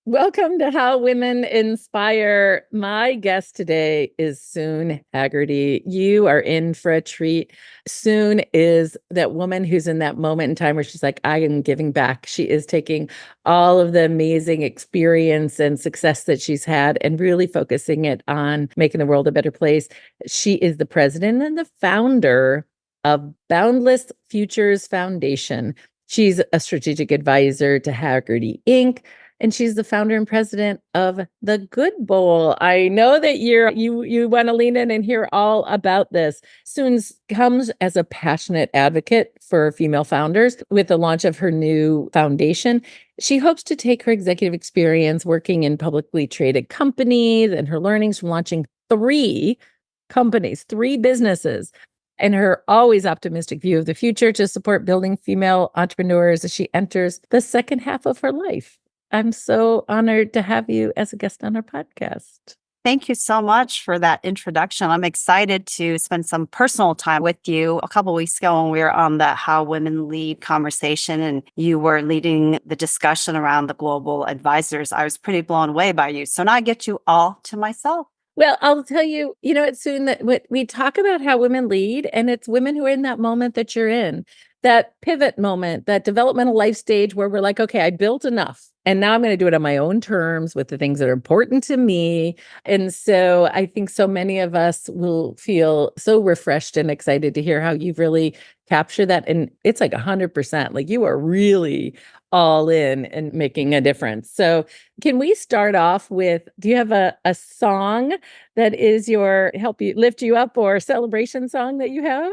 Welcome to How Women Inspire. My guest today is Soon Hagerty. You are in for a treat. Soon is that woman who's in that moment in time where she's like, I am giving back. She is taking all of the amazing experience and success that she's had and really focusing it on making the world a better place. She is the president and the founder of Boundless Futures Foundation. She's a strategic advisor to Hagerty Inc., and she's the founder and president of the Good Bowl. I know that you want to lean in and hear all about this. Soon comes as a passionate advocate for female founders with the launch of her new foundation. She hopes to take her executive experience working in publicly traded companies and her learnings from launching 3 companies, 3 businesses, and her always optimistic view of the future to support building female entrepreneurs as she enters the second half of her life. I'm so honored to have you as a guest on our podcast. Thank you so much for that introduction. I'm excited to spend some personal time with you. A couple of weeks ago when we were on the How Women Lead conversation and you were leading the discussion around the global advisors, I was pretty blown away by you. So now I get you all to myself. Well, I'll tell you, it's soon that we talk about how women lead, and it's women who are in that moment that you're in, that pivot moment, that developmental life stage where we're like, okay, I built enough. And now I'm going to do it on my own terms with the things that are important to me. And so I think so many of us will feel so refreshed and excited to hear how you've really captured that. And it's like 100%, like you are really all in and making a difference. So can we start off with, do you have a song that is your help you lift you up or celebration song that you have?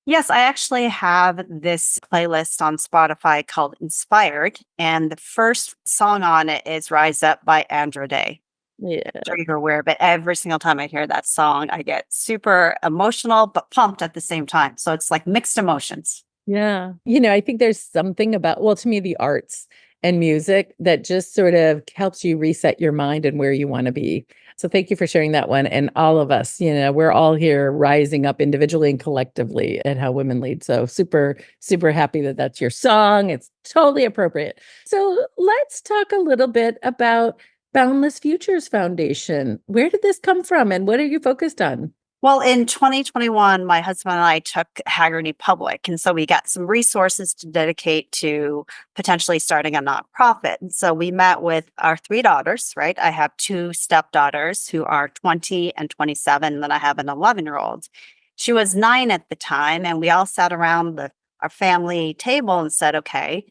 Yes, I actually have this playlist on Spotify called Inspired. And the first song on it is Rise Up by Andra Day. Yeah. I'm sure you're aware, but every single time I hear that song, I get super emotional, but pumped at the same time. So it's like mixed emotions. Yeah. I think there's something about, well, to me, the arts and music that just sort of helps you reset your mind and where you want to be. So thank you for sharing that one. And all of us, we're all here rising up individually and collectively at How Women Lead. So super, super happy that that's your song. It's totally appropriate. So let's talk a little bit about Boundless Futures Foundation. Where did this come from and what are you focused on? Well, in 2021, my husband and I took Hagerty public. And so we got some resources to dedicate to potentially starting a nonprofit. And so we met with our 3 daughters, right? I have 2 stepdaughters who are 20 and 27. And then I have an 11-year-old. She was 9 at the time. And we all sat around our family table and said, okay,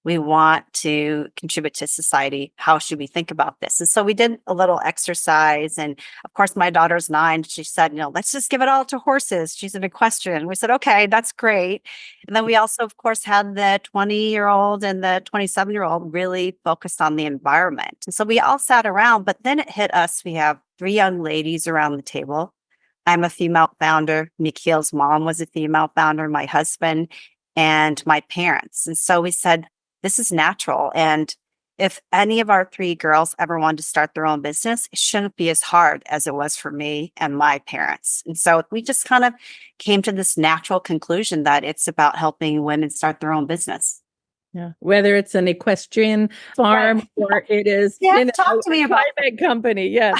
we want to contribute to society. How should we think about this? And so we did a little exercise. And of course, my daughter's 9. She said, let's just give it all to horses. She's an equestrian. We said, okay, that's great. And then we also, of course, had the 20-year-old and the 27-year-old really focused on the environment. And so we all sat around, but then it hit us. We have 3 young ladies around the table. I'm a female founder. Nikhil's mom was a female founder, my husband, and my parents. And so we said, this is natural. And if any of our 3 girls ever wanted to start their own business, it shouldn't be as hard as it was for me and my parents. And so we just kind of came to this natural conclusion that it's about helping women start their own business. Yeah. Whether it's an equestrian farm or it is talk to me about a private company. Yes.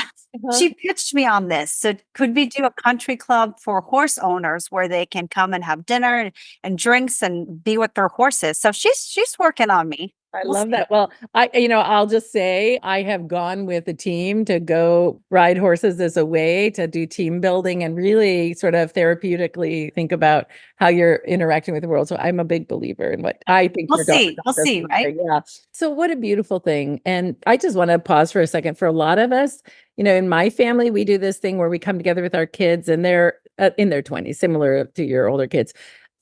She pitched me on this. So could we do a country club for horse owners where they can come and have dinner and drinks and be with their horses? So she's working on me. I love that. Well, I'll just say I have gone with a team to go ride horses as a way to do team building and really sort of therapeutically think about how you're interacting with the world. So I'm a big believer in what I think. We'll see, right? Yeah. So what a beautiful thing. And I just want to pause for a second. For a lot of us, in my family, we do this thing where we come together with our kids and they're in their 20s, similar to your older kids.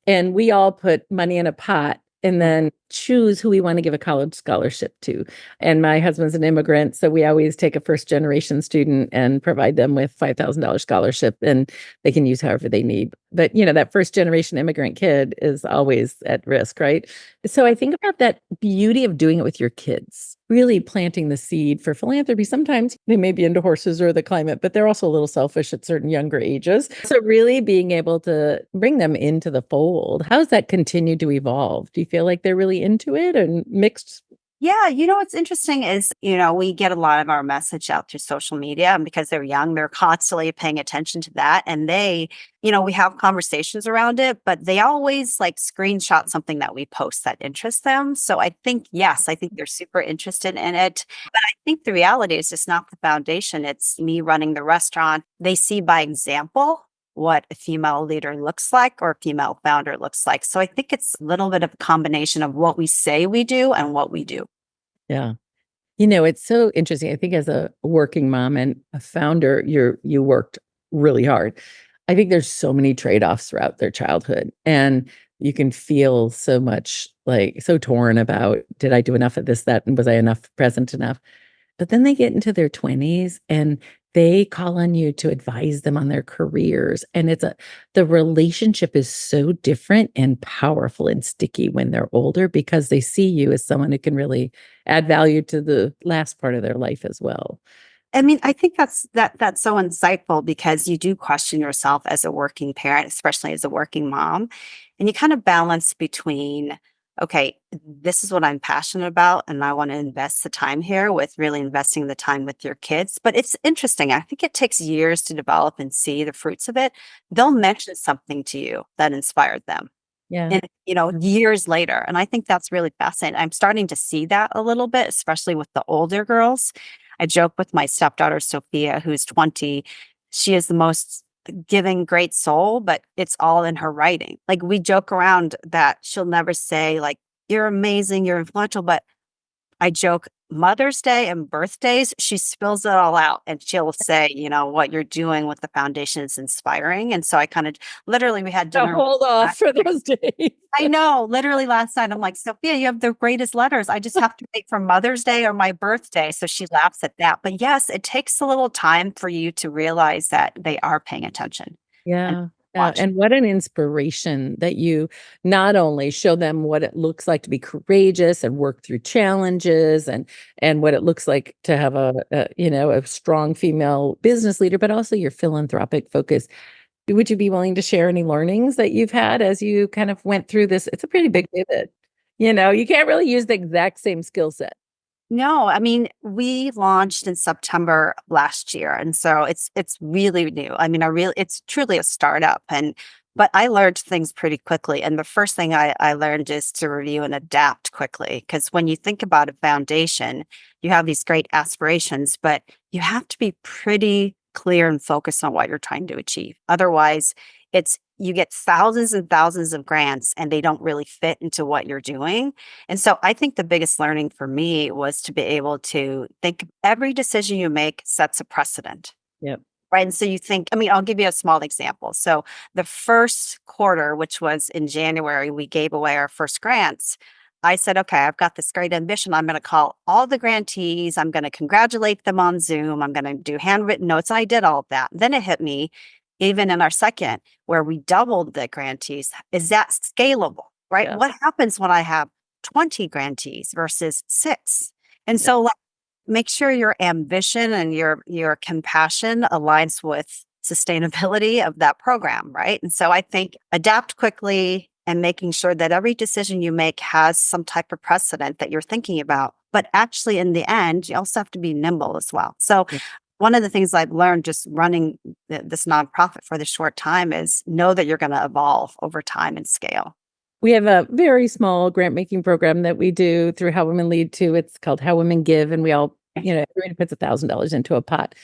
And we all put money in a pot and then choose who we want to give a college scholarship to. And my husband's an immigrant, so we always take a first-generation student and provide them with $5,000 scholarship, and they can use however they need. But, that first-generation immigrant kid is always at risk, right? So I think about that beauty of doing it with your kids, really planting the seed for philanthropy. Sometimes they may be into horses or the climate, but they're also a little selfish at certain younger ages. So really being able to bring them into the fold, how has that continued to evolve? Do you feel like they're really into it and mixed Yeah, what's interesting is, we get a lot of our message out through social media, and because they're young, they're constantly paying attention to that. And we have conversations around it, but they always like screenshot something that we post that interests them. So I think, yes, I think they're super interested in it. But I think the reality is just not the foundation. It's me running the restaurant. They see by example what a female leader looks like or a female founder looks like. So I think it's a little bit of a combination of what we say we do and what we do. Yeah. It's so interesting. I think as a working mom and a founder, you worked really hard. I think there's so many trade-offs throughout their childhood, and you can feel so much like so torn about, did I do enough of this, that, and was I present enough? But then they get into their 20s and they call on you to advise them on their careers. And the relationship is so different and powerful and sticky when they're older because they see you as someone who can really add value to the last part of their life as well. I mean, I think that's so insightful because you do question yourself as a working parent, especially as a working mom, and you kind of balance between, okay, this is what I'm passionate about, and I want to invest the time here with really investing the time with your kids. But it's interesting. I think it takes years to develop and see the fruits of it. They'll mention something to you that inspired them. Yeah. And, years later. And I think that's really fascinating. I'm starting to see that a little bit, especially with the older girls. I joke with my stepdaughter, Sophia, who's 20. She is the most giving, great soul, but it's all in her writing. Like we joke around that she'll never say, like, you're amazing, you're influential, but I joke Mother's Day and birthdays, she spills it all out and she'll say, what you're doing with the foundation is inspiring. And so I kind of literally we had Now dinner. hold off for those days. I know, literally last night I'm like, Sophia, you have the greatest letters. I just have to wait for Mother's Day or my birthday. So she laughs at that. But yes, it takes a little time for you to realize that they are paying attention and Yeah. Yeah. watch. And what an inspiration that you not only show them what it looks like to be courageous and work through challenges and what it looks like to have a strong female business leader, but also your philanthropic focus. Would you be willing to share any learnings that you've had as you kind of went through this? It's a pretty big pivot. You can't really use the exact same skill set. No, I mean, we launched in September last year, and so it's really new. I mean, it's truly a startup, but I learned things pretty quickly. And the first thing I learned is to review and adapt quickly. Because when you think about a foundation, you have these great aspirations, but you have to be pretty clear and focused on what you're trying to achieve. Otherwise, it's you get thousands and thousands of grants and they don't really fit into what you're doing. And so I think the biggest learning for me was to be able to think every decision you make sets a precedent. Yep. Right. And so you think, I mean, I'll give you a small example. So the first quarter, which was in January, we gave away our first grants. I said, okay, I've got this great ambition. I'm going to call all the grantees. I'm going to congratulate them on Zoom. I'm going to do handwritten notes. I did all of that. Then it hit me, even in our second, where we doubled the grantees. Is that scalable? Right. Yeah. What happens when I have 20 grantees versus 6? And Yeah. so make sure your ambition and your compassion aligns with sustainability of that program, right? And so I think adapt quickly and making sure that every decision you make has some type of precedent that you're thinking about. But actually, in the end, you also have to be nimble as well. So Yeah. one of the things I've learned just running this nonprofit for the short time is know that you're going to evolve over time and scale. We have a very small grant making program that we do through How Women Lead too. It's called How Women Give, and we all, everybody puts $1,000 into a pot.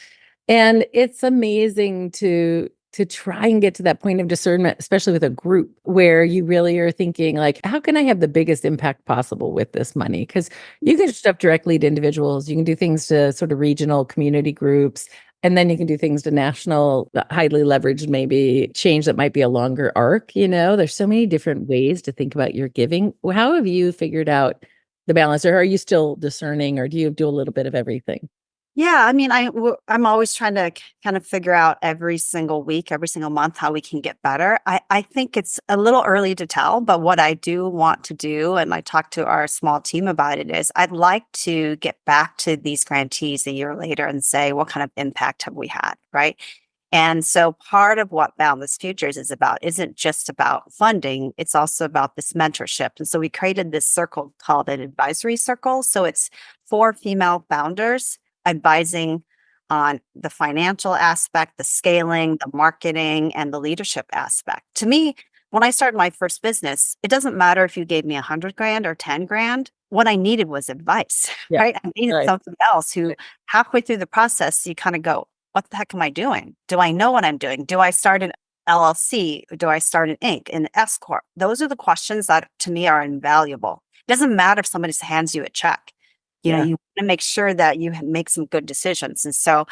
And it's amazing to try and get to that point of discernment, especially with a group where you really are thinking like, how can I have the biggest impact possible with this money? Because you can do stuff directly to individuals, you can do things to sort of regional community groups, and then you can do things to national, highly leveraged, maybe change that might be a longer arc. There's so many different ways to think about your giving. How have you figured out the balance, or are you still discerning, or do you do a little bit of everything? Yeah, I mean, I'm always trying to kind of figure out every single week, every single month how we can get better. I think it's a little early to tell, but what I do want to do, and I talked to our small team about it, is I'd like to get back to these grantees a year later and say, what kind of impact have we had, right? And so part of what Boundless Futures is about isn't just about funding, it's also about this mentorship. And so we created this circle called an advisory circle. So it's 4 female founders advising on the financial aspect, the scaling, the marketing, and the leadership aspect. To me, when I started my first business, it doesn't matter if you gave me 100 grand or 10 grand. What I needed was advice, Yeah. right? I needed Right. something else who halfway through the process, you kind of go, what the heck am I doing? Do I know what I'm doing? Do I start an LLC? Do I start an Inc., an S Corp? Those are the questions that to me are invaluable. It doesn't matter if somebody hands you a check. You Yeah. want to make sure that you make some good decisions. And so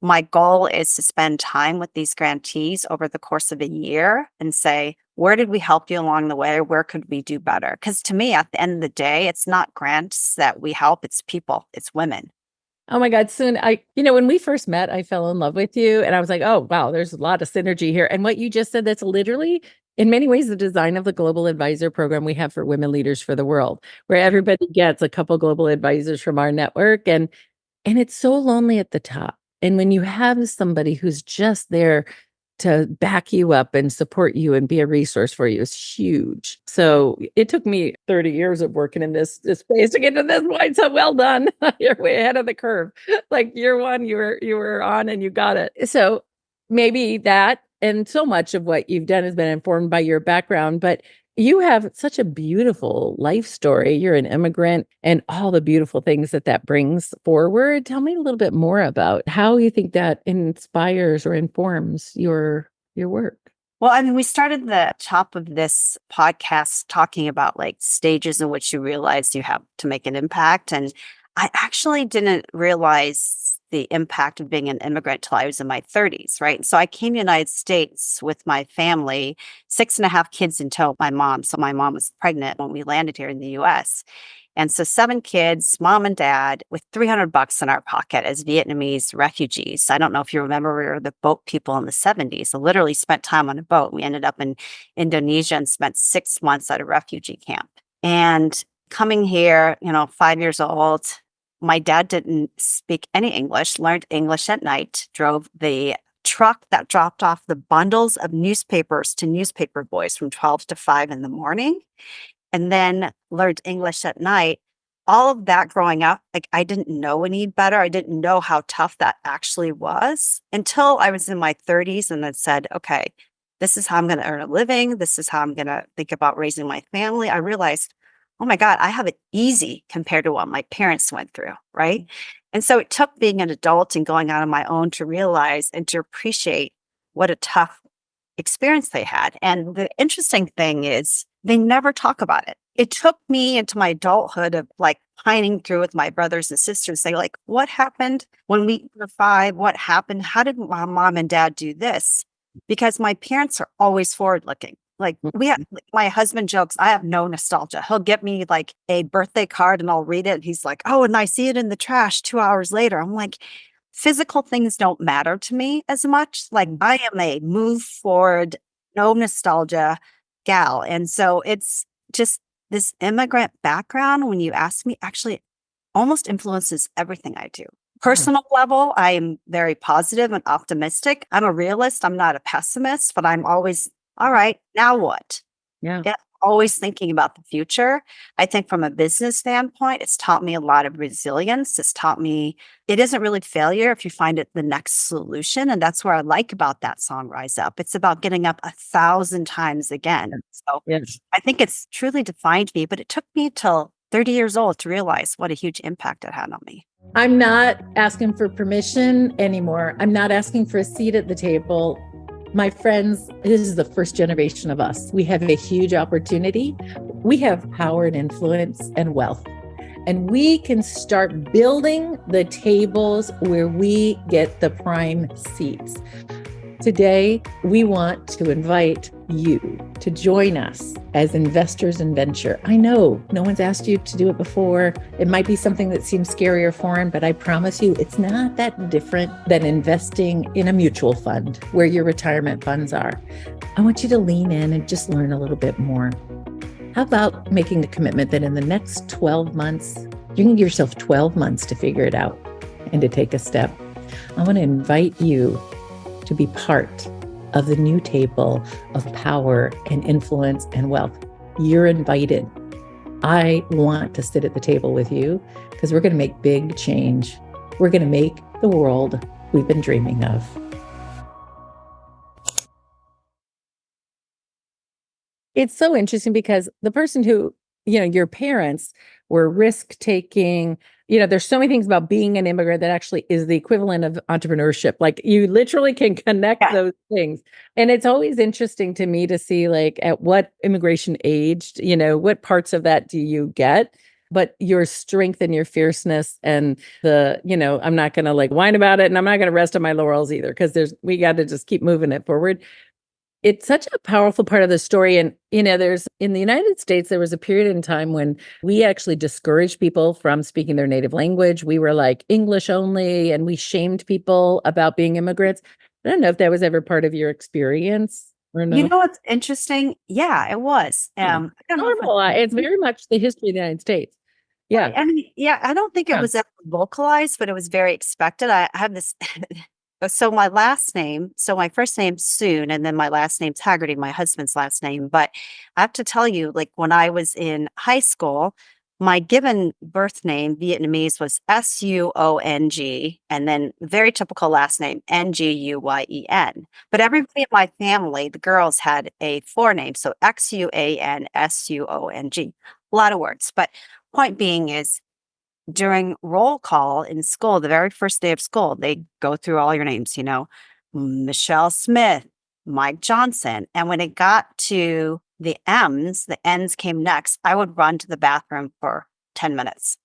my goal is to spend time with these grantees over the course of a year and say, where did we help you along the way? Where could we do better? Because to me, at the end of the day, it's not grants that we help, it's people, it's women. Oh my God, soon. When we first met, I fell in love with you and I was like, oh, wow, there's a lot of synergy here. And what you just said, that's literally in many ways the design of the global advisor program we have for women leaders for the world, where everybody gets a couple global advisors from our network. And it's so lonely at the top. And when you have somebody who's just there to back you up and support you and be a resource for you is huge. So it took me 30 years of working in this space to get to this point. So well done. You're way ahead of the curve. Like year one, you were on and you got it. So maybe that and so much of what you've done has been informed by your background, but you have such a beautiful life story. You're an immigrant and all the beautiful things that brings forward. Tell me a little bit more about how you think that inspires or informs your work. Well, I mean, we started the top of this podcast talking about like stages in which you realize you have to make an impact. And I actually didn't realize the impact of being an immigrant till I was in my 30s, right? So I came to the United States with my family, 6.5 kids in tow, my mom. So my mom was pregnant when we landed here in the US. And so 7 kids, mom and dad, with $300 in our pocket as Vietnamese refugees. I don't know if you remember, we were the boat people in the 70s. So literally spent time on a boat. We ended up in Indonesia and spent 6 months at a refugee camp. And coming here, 5 years old, my dad didn't speak any English, learned English at night, drove the truck that dropped off the bundles of newspapers to newspaper boys from 12 to 5 in the morning, and then learned English at night. All of that growing up, like I didn't know any better. I didn't know how tough that actually was until I was in my 30s and then said, okay, this is how I'm going to earn a living. This is how I'm going to think about raising my family. I realized, oh my God, I have it easy compared to what my parents went through, right? And so it took being an adult and going out on my own to realize and to appreciate what a tough experience they had. And the interesting thing is they never talk about it. It took me into my adulthood of like pining through with my brothers and sisters, saying like, what happened when we were 5? What happened? How did my mom and dad do this? Because my parents are always forward looking. Like my husband jokes, I have no nostalgia. He'll get me like a birthday card and I'll read it. And he's like, oh, and I see it in the trash 2 hours later. I'm like, physical things don't matter to me as much. Like I am a move forward, no nostalgia gal. And so it's just this immigrant background, when you ask me, actually almost influences everything I do. Personal level, I am very positive and optimistic. I'm a realist. I'm not a pessimist, but I'm always, all right, now what? Yeah. Always thinking about the future. I think from a business standpoint, it's taught me a lot of resilience. It's taught me it isn't really failure if you find it the next solution. And that's what I like about that song, Rise Up. It's about getting up 1,000 times again. So Yes. I think it's truly defined me, but it took me till 30 years old to realize what a huge impact it had on me. I'm not asking for permission anymore. I'm not asking for a seat at the table. My friends, this is the first generation of us. We have a huge opportunity. We have power and influence and wealth. And we can start building the tables where we get the prime seats. Today, we want to invite you to join us as investors in venture. I know no one's asked you to do it before. It might be something that seems scary or foreign, but I promise you it's not that different than investing in a mutual fund where your retirement funds are. I want you to lean in and just learn a little bit more. How about making the commitment that in the next 12 months, you can give yourself 12 months to figure it out and to take a step. I want to invite you to be part of the new table of power and influence and wealth, you're invited. I want to sit at the table with you because we're going to make big change. We're going to make the world we've been dreaming of. It's so interesting because the person who, your parents were risk taking, there's so many things about being an immigrant that actually is the equivalent of entrepreneurship. Like you literally can connect those things. And it's always interesting to me to see like at what immigration age, what parts of that do you get? But your strength and your fierceness and I'm not going to like whine about it and I'm not going to rest on my laurels either because we got to just keep moving it forward. It's such a powerful part of the story. And, there's in the United States, there was a period in time when we actually discouraged people from speaking their native language. We were like English only, and we shamed people about being immigrants. I don't know if that was ever part of your experience or no. What's interesting? Yeah, it was. I don't know it's very much the history of the United States. Yeah. I mean, I don't think it was ever vocalized, but it was very expected. I have this. So my first name's Soon, and then my last name's Hagerty, my husband's last name. But I have to tell you, like when I was in high school, my given birth name, Vietnamese, was Suong, and then very typical last name, Nguyen. But everybody in my family, the girls had a forename, so Xuan Suong. A lot of words. But point being is, during roll call in school, the very first day of school, they go through all your names, Michelle Smith, Mike Johnson. And when it got to the N's came next, I would run to the bathroom for 10 minutes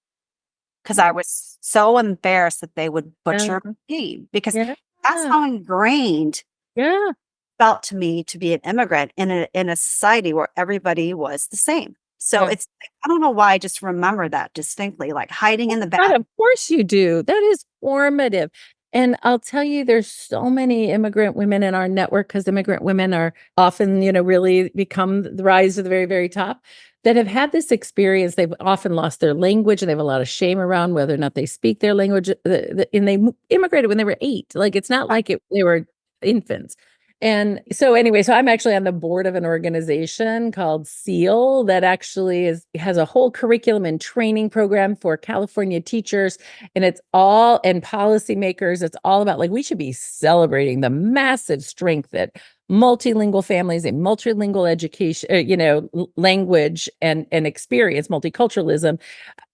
because I was so embarrassed that they would butcher my name because that's how ingrained felt to me to be an immigrant in a society where everybody was the same. So it's, I don't know why I just remember that distinctly, like hiding in the back. Of course you do. That is formative. And I'll tell you, there's so many immigrant women in our network because immigrant women are often, really become the rise to the very, very top that have had this experience. They've often lost their language and they have a lot of shame around whether or not they speak their language. And they immigrated when they were 8. Like, it's not like they were infants. And so anyway, so I'm actually on the board of an organization called SEAL that actually has a whole curriculum and training program for California teachers. And it's all, and policymakers, it's all about like, we should be celebrating the massive strength that multilingual families and multilingual education, language and experience, multiculturalism,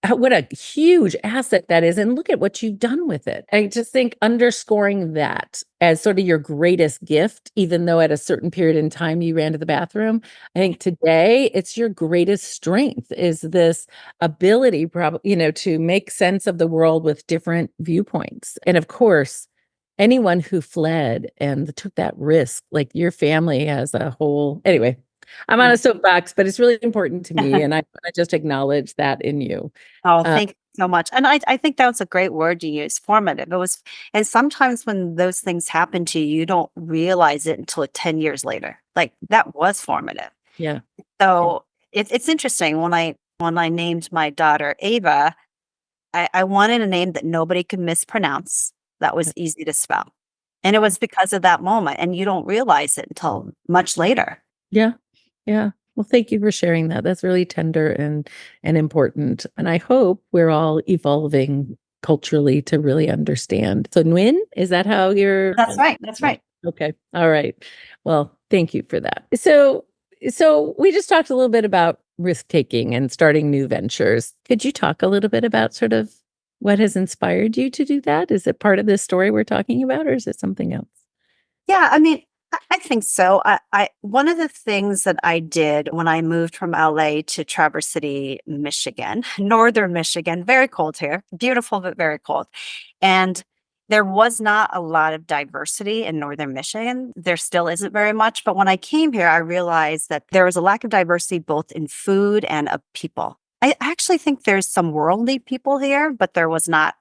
what a huge asset that is. And look at what you've done with it. I just think underscoring that as sort of your greatest gift, even though at a certain period in time you ran to the bathroom, I think today it's your greatest strength is this ability to make sense of the world with different viewpoints. And of course, anyone who fled and took that risk, like your family as a whole. Anyway, I'm on a soapbox, but it's really important to me. And I want to just acknowledge that in you. Oh, thank you so much. And I think that was a great word you used, formative. And sometimes when those things happen to you, you don't realize it until 10 years later. Like that was formative. Yeah. So it's interesting. When I named my daughter Ava, I wanted a name that nobody could mispronounce. That was easy to spell. And it was because of that moment. And you don't realize it until much later. Yeah. Yeah. Well, thank you for sharing that. That's really tender and important. And I hope we're all evolving culturally to really understand. So Nguyen, is that how you're? That's right. That's right. Okay. All right. Well, thank you for that. So we just talked a little bit about risk taking and starting new ventures. Could you talk a little bit about sort of what has inspired you to do that? Is it part of this story we're talking about, or is it something else? Yeah, I mean, I think so. I one of the things that I did when I moved from LA to Traverse City, Michigan, northern Michigan, very cold here, beautiful but very cold, and there was not a lot of diversity in northern Michigan. There still isn't very much, but when I came here, I realized that there was a lack of diversity both in food and of people. I actually think there's some worldly people here, but there was not,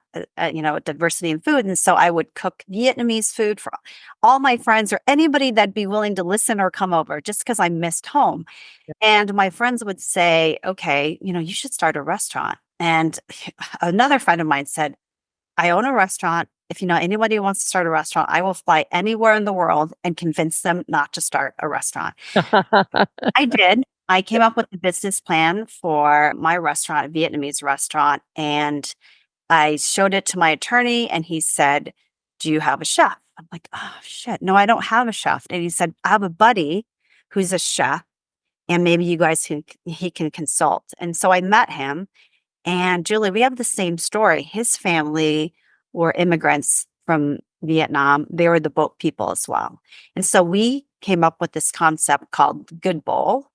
diversity in food. And so I would cook Vietnamese food for all my friends or anybody that'd be willing to listen or come over just because I missed home. Yeah. And my friends would say, okay, you should start a restaurant. And another friend of mine said, I own a restaurant. If you know anybody who wants to start a restaurant, I will fly anywhere in the world and convince them not to start a restaurant. I did. I came up with a business plan for my restaurant, a Vietnamese restaurant, and I showed it to my attorney and he said, "Do you have a chef?" I'm like, "Oh, shit. No, I don't have a chef." And he said, "I have a buddy who's a chef and maybe you guys he can consult." And so I met him. And Julie, we have the same story. His family were immigrants from Vietnam. They were the boat people as well. And so we came up with this concept called Good Bowl.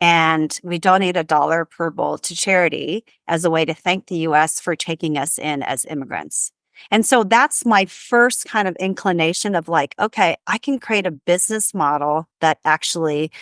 And we donate $1 per bowl to charity as a way to thank the US for taking us in as immigrants. And so that's my first kind of inclination of like, okay, I can create a business model that actually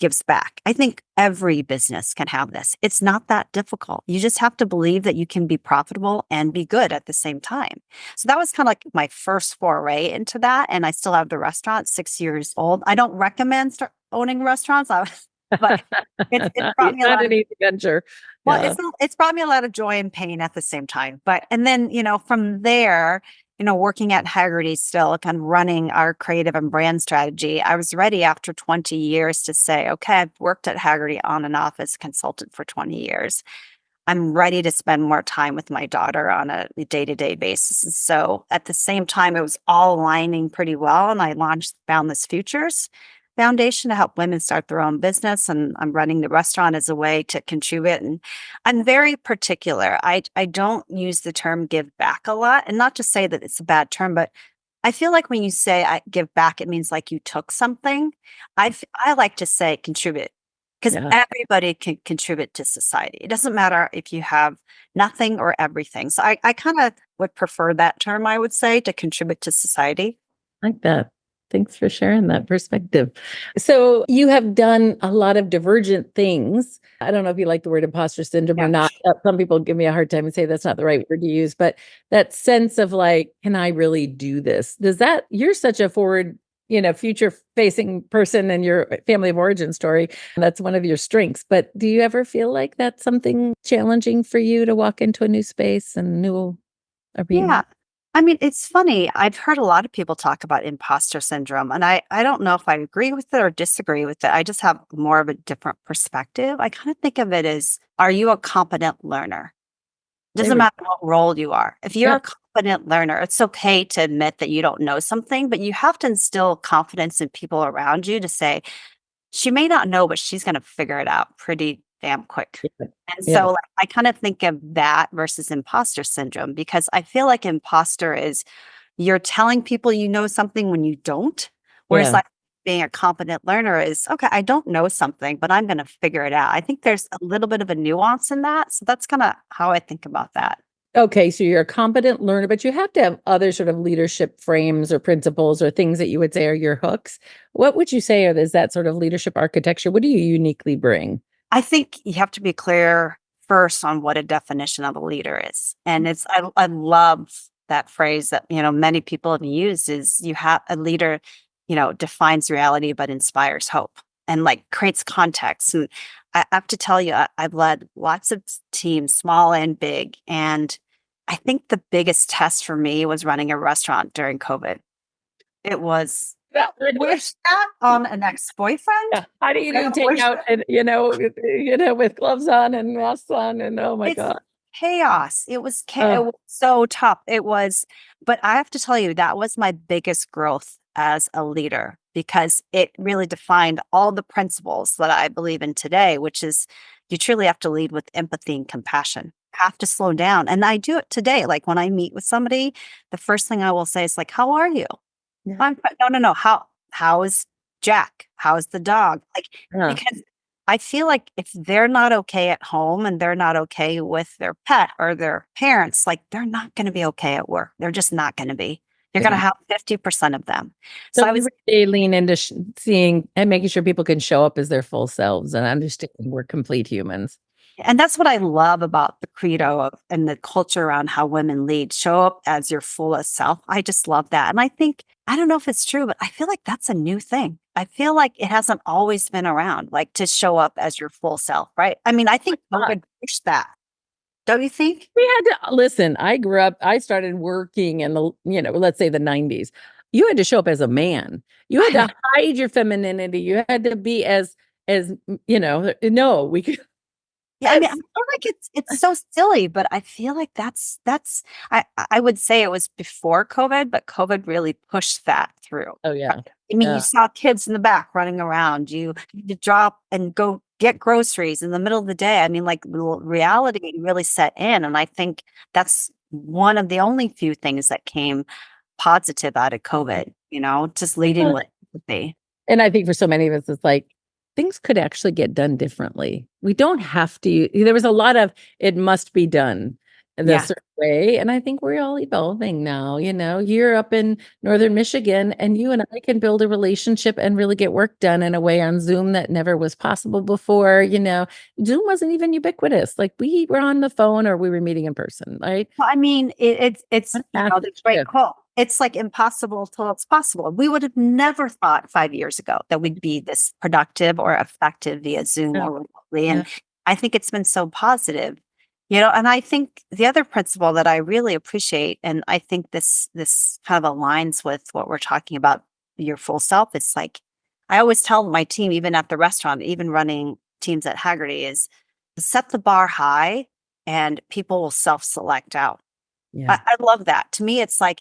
gives back. I think every business can have this. It's not that difficult. You just have to believe that you can be profitable and be good at the same time. So that was kind of like my first foray into that. And I still have the restaurant, 6 years old. I don't recommend owning restaurants, but it's brought It's me a not lot an of, easy venture. well, Yeah. it's brought me a lot of joy and pain at the same time. But, and then, from there, working at Hagerty still, kind of running our creative and brand strategy, I was ready after 20 years to say, okay, I've worked at Hagerty on and off as a consultant for 20 years. I'm ready to spend more time with my daughter on a day-to-day basis. And so at the same time, it was all aligning pretty well. And I launched Boundless Futures Foundation to help women start their own business. And I'm running the restaurant as a way to contribute. And I'm very particular. I don't use the term give back a lot. And not to say that it's a bad term, but I feel like when you say I give back, it means like you took something. I like to say contribute because Yeah. everybody can contribute to society. It doesn't matter if you have nothing or everything. So I kind of would prefer that term, I would say, to contribute to society. Like that. Thanks for sharing that perspective. So you have done a lot of divergent things. I don't know if you like the word imposter syndrome or Yeah. not. Some people give me a hard time and say that's not the right word to use, but that sense of like, can I really do this? You're such a forward, future facing person in your family of origin story. That's one of your strengths. But do you ever feel like that's something challenging for you to walk into a new space and new Yeah. arena? I mean, it's funny. I've heard a lot of people talk about imposter syndrome, and I don't know if I agree with it or disagree with it. I just have more of a different perspective. I kind of think of it as, are you a competent learner? There Doesn't we matter what role you are. If you're Yeah. a competent learner, it's okay to admit that you don't know something, but you have to instill confidence in people around you to say, she may not know, but she's going to figure it out pretty damn quick. Yeah. And Yeah. so like, I kind of think of that versus imposter syndrome because I feel like imposter is you're telling people you know something when you don't. Whereas Yeah. like being a competent learner is, okay, I don't know something, but I'm going to figure it out. I think there's a little bit of a nuance in that. So that's kind of how I think about that. Okay, so you're a competent learner, but you have to have other sort of leadership frames or principles or things that you would say are your hooks. What would you say is that sort of leadership architecture? What do you uniquely bring? I think you have to be clear first on what a definition of a leader is. And I love that phrase that, many people have used is you have a leader, defines reality, but inspires hope and like creates context. And I have to tell you, I've led lots of teams, small and big. And I think the biggest test for me was running a restaurant during COVID. It was, wish that on an ex-boyfriend. Yeah. How do you I do wish takeout and with gloves on and masks on and oh my It's God. chaos. It Oh, was so tough. But I have to tell you, that was my biggest growth as a leader because it really defined all the principles that I believe in today, which is you truly have to lead with empathy and compassion. Have to slow down. And I do it today. Like when I meet with somebody, the first thing I will say is like, how are you? yeah. No, no, no. How is Jack? How is the dog? Like, Yeah. because I feel like if they're not okay at home and they're not okay with their pet or their parents, like they're not going to be okay at work. They're just not going to be. You're going to Yeah. have 50% of them. So So I was, they lean into seeing and making sure people can show up as their full selves and understanding we're complete humans. and that's what I love about the credo and the culture around how women lead. Show up as your fullest self. I just love that. And I think, I don't know if it's true, but I feel like that's a new thing. I feel like it hasn't always been around, like to show up as your full self, right? I mean, I think Not. COVID pushed that. don't you think? We had to listen. I started working in the, let's say the 90s. You had to show up as a man. You had to hide your femininity. You had to be as, no, we could. Yeah, I mean, I feel like it's so silly, but I feel like that's I would say it was before COVID, but COVID really pushed that through. Oh, yeah. I mean, you Yeah. saw kids in the back running around. You had to drop and go get groceries in the middle of the day. I mean, like reality really set in, and I think that's one of the only few things that came positive out of COVID. Just leading with empathy. And I think for so many of us, it's like things could actually get done differently. We don't have to. There was a lot of it must be done the Yeah. certain way. And I think we're all evolving now. You're up in Northern Michigan and you and I can build a relationship and really get work done in a way on Zoom that never was possible before. Zoom wasn't even ubiquitous. Like we were on the phone or we were meeting in person, right? Well, I mean, it's Massive the great shift. quote. It's like impossible till it's possible. We would have never thought 5 years ago that we'd be this productive or effective via Zoom Yeah. or remotely. Yeah. And I think it's been so positive, and I think the other principle that I really appreciate, and I think this kind of aligns with what we're talking about, your full self. It's like I always tell my team, even at the restaurant, even running teams at Hagerty, is set the bar high and people will self-select out. Yeah. I love that. To me, it's like,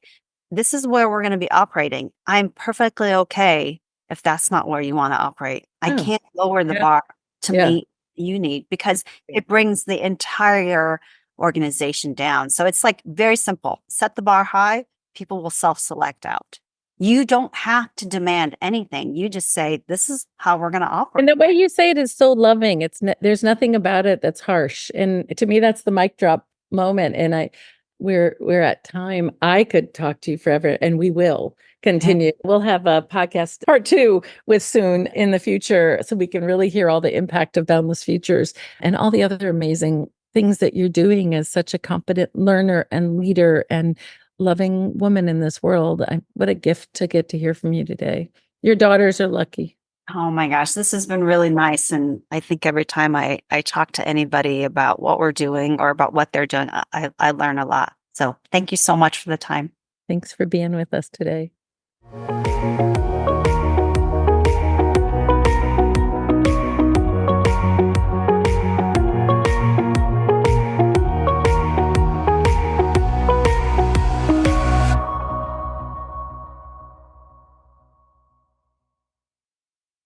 this is where we're going to be operating. I'm perfectly okay if that's not where you want to operate. I Oh, can't lower the yeah. bar to Yeah. meet you need because it brings the entire organization down. So it's like very simple. Set the bar high, people will self-select out. You don't have to demand anything. You just say, this is how we're going to operate. And the way you say it is so loving. There's nothing about it that's harsh. And to me, that's the mic drop moment. And we're at time. I could talk to you forever and we will continue. We'll have a podcast part 2 with soon in the future so we can really hear all the impact of Boundless Futures and all the other amazing things that you're doing as such a competent learner and leader and loving woman in this world. What a gift to get to hear from you today. Your daughters are lucky. Oh my gosh, this has been really nice. And I think every time I talk to anybody about what we're doing or about what they're doing, I learn a lot. So thank you so much for the time. Thanks for being with us today.